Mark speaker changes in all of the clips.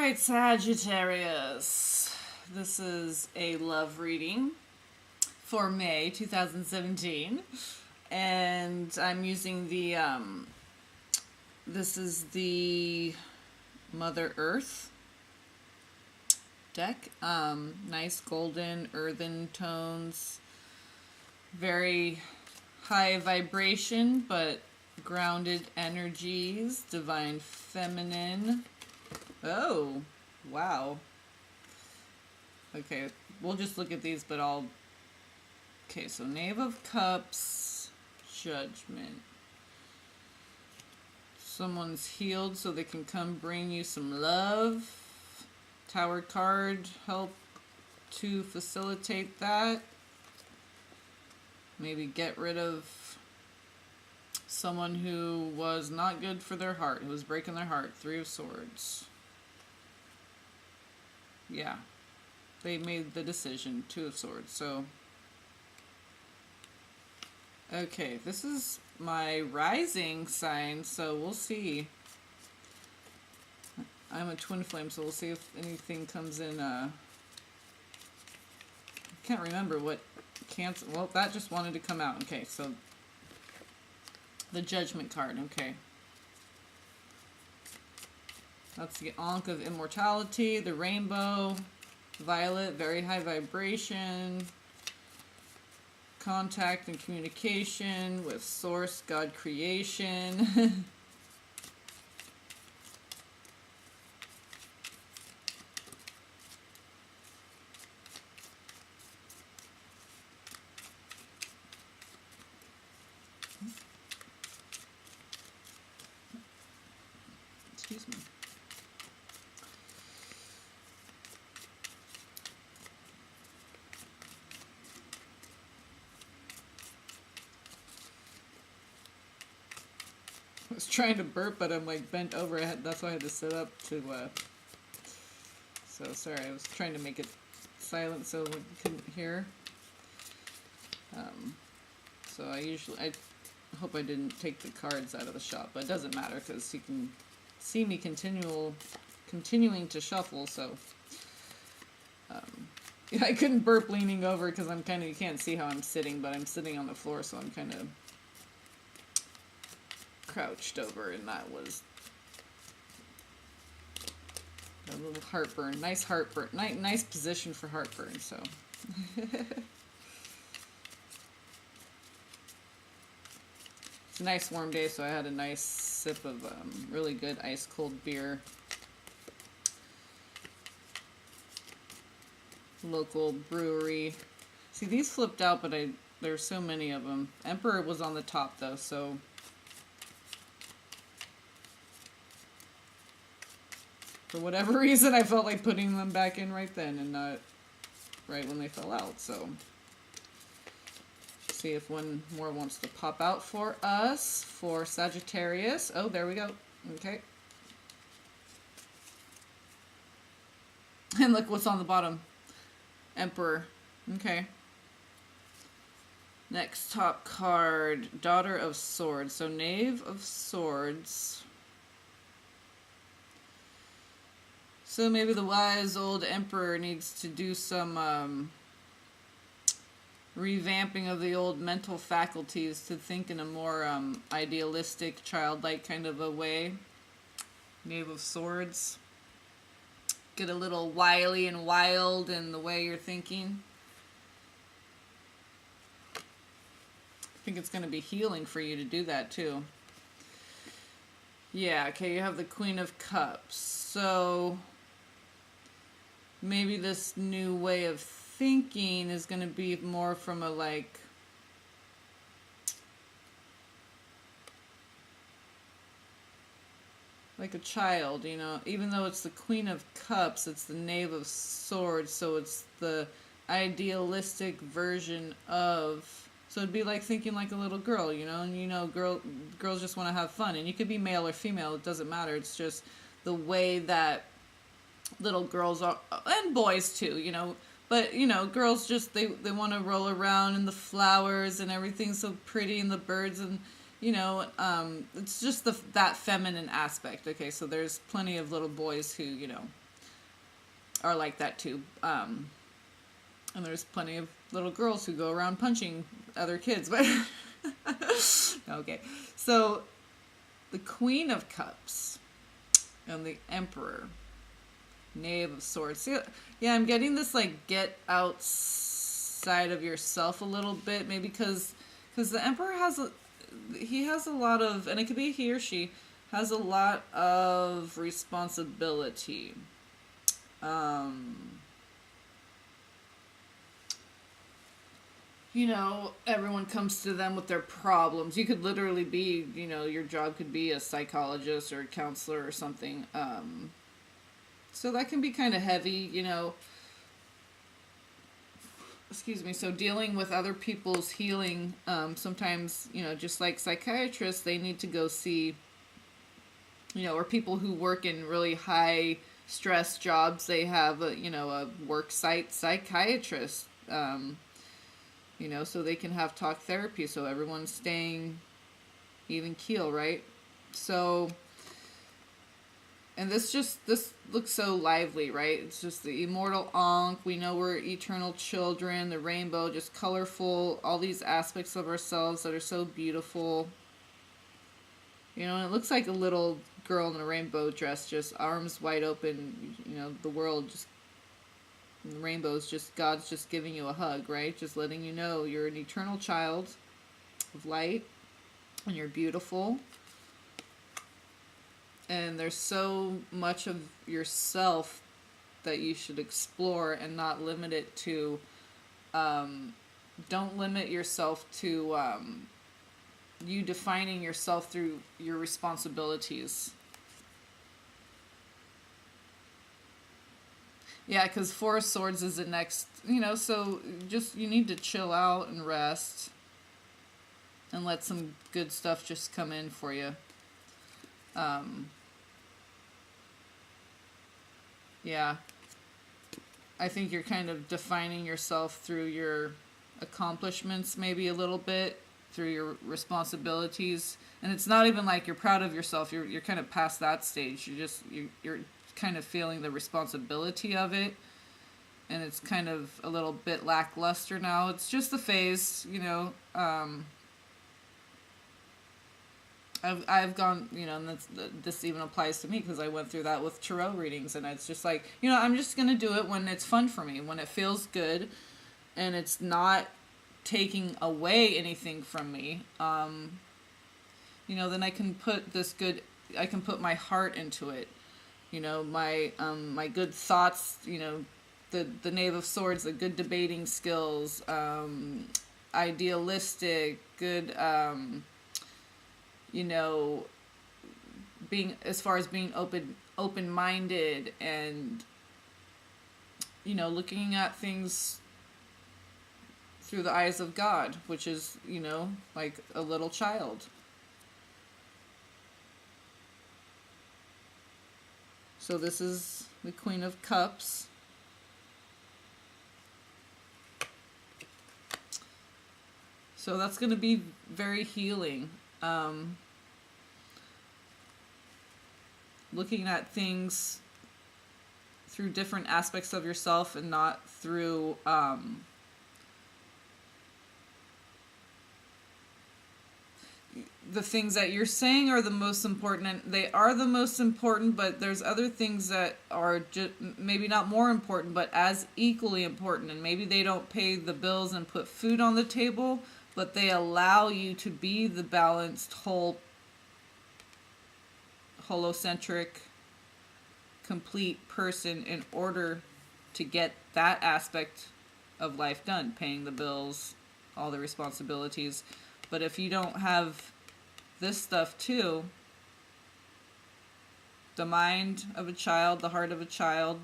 Speaker 1: Alright, Sagittarius. This is a love reading for May 2017. And I'm using the, this is the Mother Earth deck. Nice golden earthen tones. Very high vibration, but grounded energies. Divine feminine. Oh, wow. Okay, we'll just look at these, but I'll... Okay, so Knave of Cups, Judgment. Someone's healed so they can come bring you some love. Tower card, help to facilitate that. Maybe get rid of someone who was not good for their heart, who was breaking their heart. Three of Swords. Yeah, they made the decision. Two of Swords. So, okay, this is my rising sign, so we'll see. I'm a twin flame, so we'll see if anything comes in. I can't remember what cancel. Well, that just wanted to come out. Okay, so the Judgment card. Okay. That's the Ankh of Immortality, the Rainbow, Violet, very high vibration, contact and communication with Source, God creation. Excuse me. I was trying to burp, but I'm like bent over. That's why I had to sit up to, so sorry, I was trying to make it silent so we couldn't hear. So I hope I didn't take the cards out of the shop, but it doesn't matter because you can see me continuing to shuffle, so. I couldn't burp leaning over because I'm kind of, you can't see how I'm sitting, but I'm sitting on the floor, so I'm kind of crouched over, and that was a little heartburn. Nice heartburn. Nice position for heartburn, so. It's a nice warm day, so I had a nice sip of really good ice cold beer. Local brewery. See, these flipped out, but there's so many of them. Emperor was on the top though, so for whatever reason I felt like putting them back in right then and not right when they fell out. So see if one more wants to pop out for us for Sagittarius. Oh, there we go. Okay. And look what's on the bottom. Emperor. Okay. Next top card, Daughter of Swords. So Knave of Swords. So maybe the wise old emperor needs to do some revamping of the old mental faculties to think in a more idealistic, childlike kind of a way. Knave of Swords. Get a little wily and wild in the way you're thinking. I think it's going to be healing for you to do that too. Yeah, okay, you have the Queen of Cups. So maybe this new way of thinking is going to be more from a like a child, you know, even though it's the Queen of Cups, it's the Knave of Swords, so it's the idealistic version of, so it'd be like thinking like a little girl, you know, and you know, girls just want to have fun, and you could be male or female, it doesn't matter, it's just the way that little girls are, and boys too, you know, but, you know, girls just, they want to roll around in the flowers, and everything's so pretty, and the birds, and you know, it's just that feminine aspect. Okay, so there's plenty of little boys who, you know, are like that too. And there's plenty of little girls who go around punching other kids. But okay, so the Queen of Cups and the Emperor, Knave of Swords. Yeah, I'm getting this like get outside of yourself a little bit, maybe because the Emperor has a lot of, and it could be he or she has a lot of responsibility. You know, everyone comes to them with their problems. You could literally be, you know, your job could be a psychologist or a counselor or something. So that can be kind of heavy, you know. Excuse me. So dealing with other people's healing, sometimes, you know, just like psychiatrists, they need to go see, you know, or people who work in really high stress jobs, they have a, you know, a work site psychiatrist, you know, so they can have talk therapy, so everyone's staying even keel, right? So, and this looks so lively, right? It's just the immortal Ankh. We know we're eternal children, the rainbow, just colorful, all these aspects of ourselves that are so beautiful. You know, and it looks like a little girl in a rainbow dress, just arms wide open, you know, the world just, the rainbow's just, God's just giving you a hug, right? Just letting you know you're an eternal child of light, and you're beautiful. And there's so much of yourself that you should explore and not limit it to, don't limit yourself to, you defining yourself through your responsibilities. Yeah, because Four of Swords is the next, you know, so just, you need to chill out and rest and let some good stuff just come in for you. Yeah. I think you're kind of defining yourself through your accomplishments maybe a little bit, through your responsibilities. And it's not even like you're proud of yourself. You're kind of past that stage. You're kind of feeling the responsibility of it, and it's kind of a little bit lackluster now. It's just the phase, you know. I've gone, you know, and this even applies to me because I went through that with tarot readings, and it's just like, you know, I'm just gonna do it when it's fun for me, when it feels good, and it's not taking away anything from me. You know, then I can put I can put my heart into it. You know, my good thoughts, you know, the Knave of Swords, the good debating skills, idealistic, good, you know, being, as far as being open-minded, and, you know, looking at things through the eyes of God, which is, you know, like a little child. So this is the Queen of Cups. So that's going to be very healing. Looking at things through different aspects of yourself and not through the things that you're saying are the most important, and they are the most important, but there's other things that are just maybe not more important, but as equally important, and maybe they don't pay the bills and put food on the table, but they allow you to be the balanced, whole, holocentric, complete person in order to get that aspect of life done, paying the bills, all the responsibilities. But if you don't have this stuff too, the mind of a child, the heart of a child,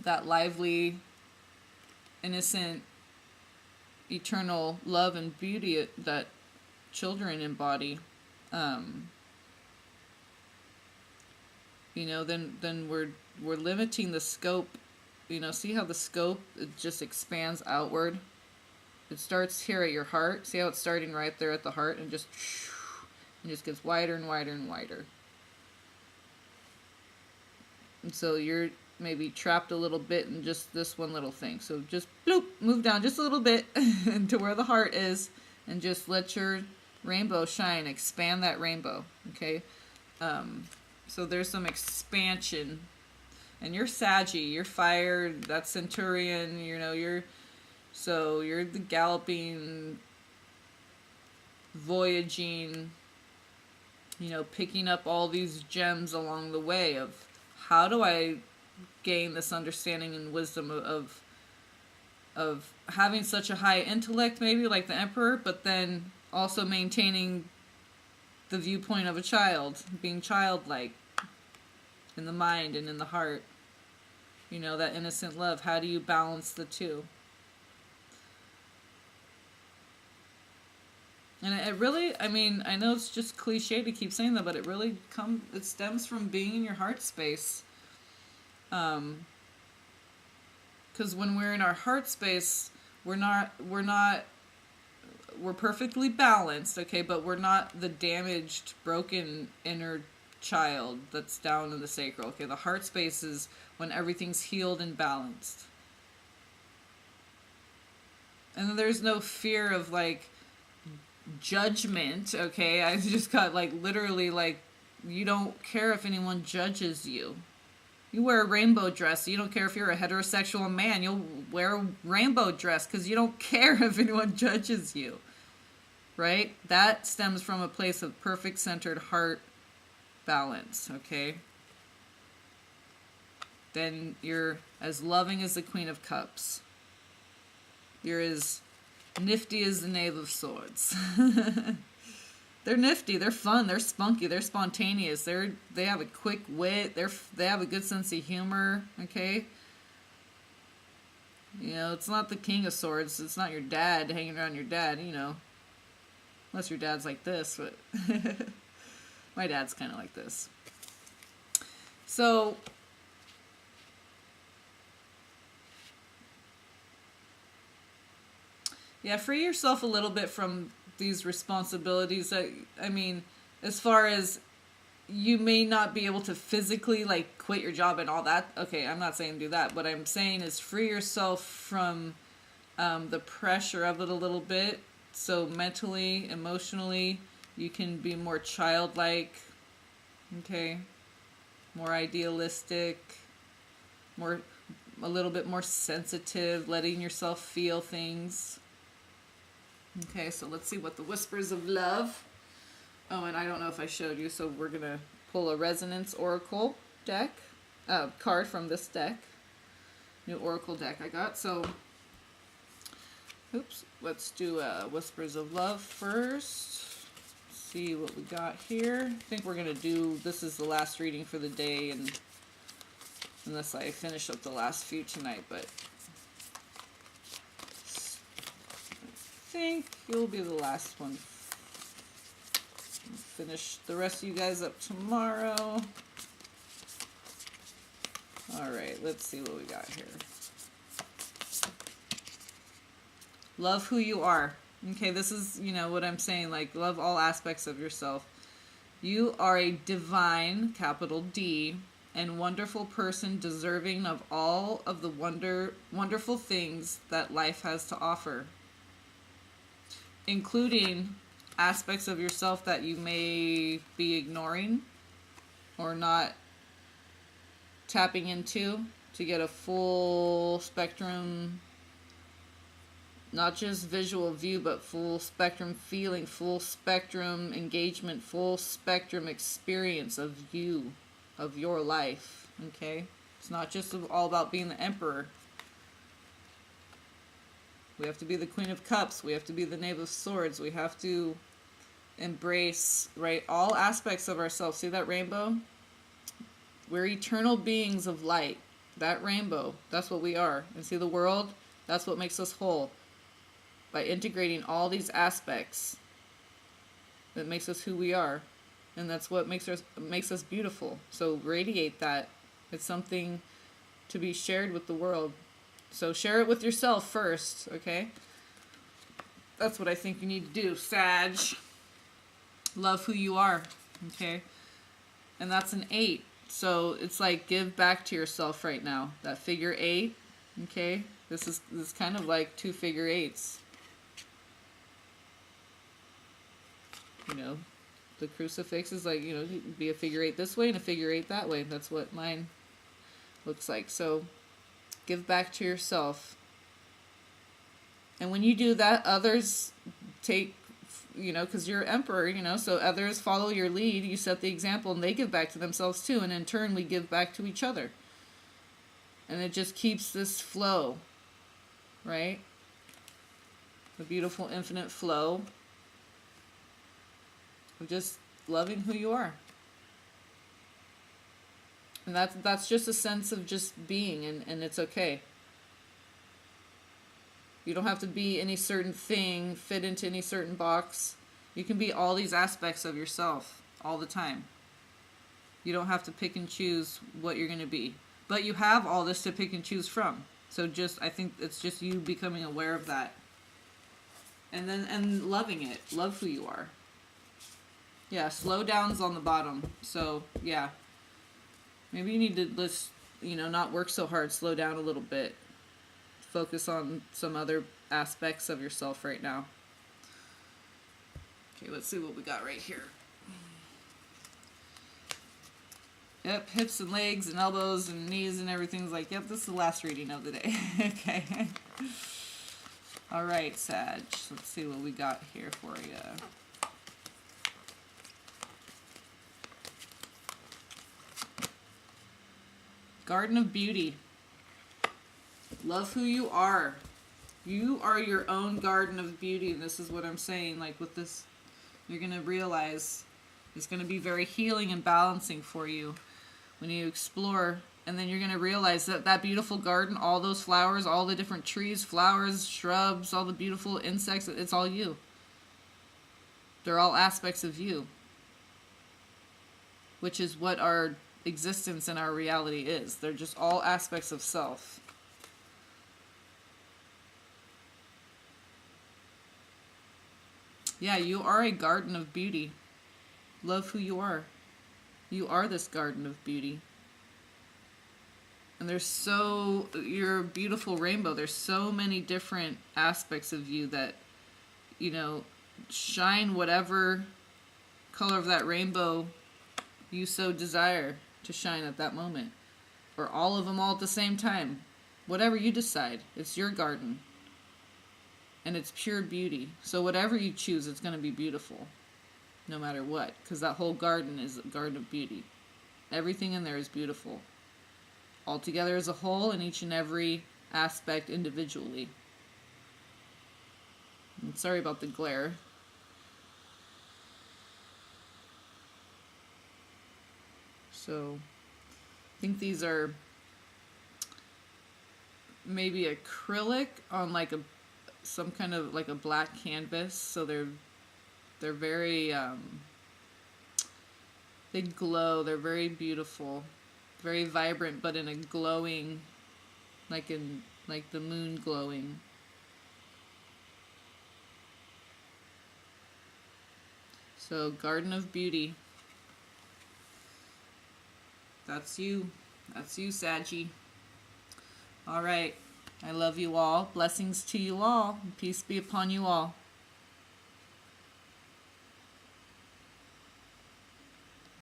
Speaker 1: that lively, innocent, eternal love and beauty that children embody, you know, then we're limiting the scope. You know, see how the scope, it just expands outward. It starts here at your heart. See how it's starting right there at the heart, and just gets wider and wider and wider. And so you're maybe trapped a little bit in just this one little thing. So just bloop, move down just a little bit to where the heart is, and just let your rainbow shine. Expand that rainbow, okay? So there's some expansion. And you're Saggy, you're fire, that's Centurion, you know, you're the galloping, voyaging, you know, picking up all these gems along the way of how do I gain this understanding and wisdom of having such a high intellect, maybe like the Emperor, but then also maintaining the viewpoint of a child, being childlike in the mind and in the heart. You know, that innocent love. How do you balance the two? And it really, I mean, I know it's just cliche to keep saying that, but it really it stems from being in your heart space. Because when we're in our heart space, we're perfectly balanced, okay, but we're not the damaged, broken inner child that's down in the sacral, okay? The heart space is when everything's healed and balanced. And then there's no fear of, like, judgment, okay? I just got, like, literally, like, you don't care if anyone judges you. You wear a rainbow dress. You don't care if you're a heterosexual man. You'll wear a rainbow dress because you don't care if anyone judges you. Right? That stems from a place of perfect centered heart balance, okay? Then you're as loving as the Queen of Cups. You're as nifty as the Knave of Swords. They're nifty, they're fun, they're spunky, they're spontaneous, they have a quick wit, they have a good sense of humor, okay? You know, it's not the King of Swords, it's not your dad hanging around your dad, you know. Unless your dad's like this, but my dad's kind of like this. So, yeah, free yourself a little bit from these responsibilities. I mean, as far as you may not be able to physically, like, quit your job and all that. Okay, I'm not saying do that. What I'm saying is free yourself from the pressure of it a little bit. So mentally, emotionally, you can be more childlike, okay? More idealistic, a little bit more sensitive, letting yourself feel things. Okay, so let's see what the Whispers of Love. Oh, and I don't know if I showed you, so we're going to pull a Resonance Oracle deck, card from this deck. New Oracle deck I got, so, oops, let's do Whispers of Love first. See what we got here. I think we're going to do, this is the last reading for the day, and unless I finish up the last few tonight, but I think you'll be the last one. Finish the rest of you guys up tomorrow. Alright, let's see what we got here. Love who you are. Okay, this is, you know, what I'm saying, like, love all aspects of yourself. You are a divine, capital D, and wonderful person deserving of all of the wonderful things that life has to offer, including aspects of yourself that you may be ignoring or not tapping into to get a full spectrum, not just visual view, but full spectrum feeling, full spectrum engagement, full spectrum experience of you, of your life, okay? It's not just all about being the Emperor. We have to be the Queen of Cups. We have to be the Knave of Swords. We have to embrace, right, all aspects of ourselves. See that rainbow? We're eternal beings of light. That rainbow, that's what we are. And see the world? That's what makes us whole. By integrating all these aspects, that makes us who we are. And that's what makes us beautiful. So radiate that. It's something to be shared with the world. So share it with yourself first, okay? That's what I think you need to do, Sag. Love who you are, okay? And that's an 8. So it's like give back to yourself right now. That figure 8, okay? This is kind of like 2 figure 8s. You know, the crucifix is like, you know, be a figure 8 this way and a figure 8 that way. That's what mine looks like. So give back to yourself. And when you do that, others take, you know, because you're emperor, you know, so others follow your lead. You set the example and they give back to themselves too. And in turn, we give back to each other. And it just keeps this flow, right? The beautiful infinite flow of just loving who you are. And that's just a sense of just being, and it's okay. You don't have to be any certain thing, fit into any certain box. You can be all these aspects of yourself all the time. You don't have to pick and choose what you're going to be. But you have all this to pick and choose from. So I think it's just you becoming aware of that. And loving it. Love who you are. Yeah, slow down's on the bottom. So, yeah. Maybe you need to just, you know, not work so hard. Slow down a little bit. Focus on some other aspects of yourself right now. Okay, let's see what we got right here. Yep, hips and legs and elbows and knees and everything's like, yep, this is the last reading of the day. Okay. All right, Sag. Let's see what we got here for you. Garden of Beauty. Love who you are. You are your own garden of beauty. And this is what I'm saying. Like with this, you're going to realize it's going to be very healing and balancing for you when you explore. And then you're going to realize that that beautiful garden, all those flowers, all the different trees, flowers, shrubs, all the beautiful insects, it's all you. They're all aspects of you. Which is what our existence and our reality is. They're just all aspects of self. Yeah, you are a garden of beauty. Love who you are. You are this garden of beauty. And you're a beautiful rainbow. There's so many different aspects of you that, you know, shine whatever color of that rainbow you so desire to shine at that moment. Or all of them all at the same time. Whatever you decide. It's your garden. And it's pure beauty. So whatever you choose, it's going to be beautiful. No matter what. Because that whole garden is a garden of beauty. Everything in there is beautiful. All together as a whole, and each and every aspect individually. And sorry about the glare. So, I think these are maybe acrylic on like some kind of like a black canvas. So they're very they glow. They're very beautiful, very vibrant, but in a glowing, like the moon glowing. So Garden of Beauty. That's you. That's you, Saggy. All right. I love you all. Blessings to you all. Peace be upon you all.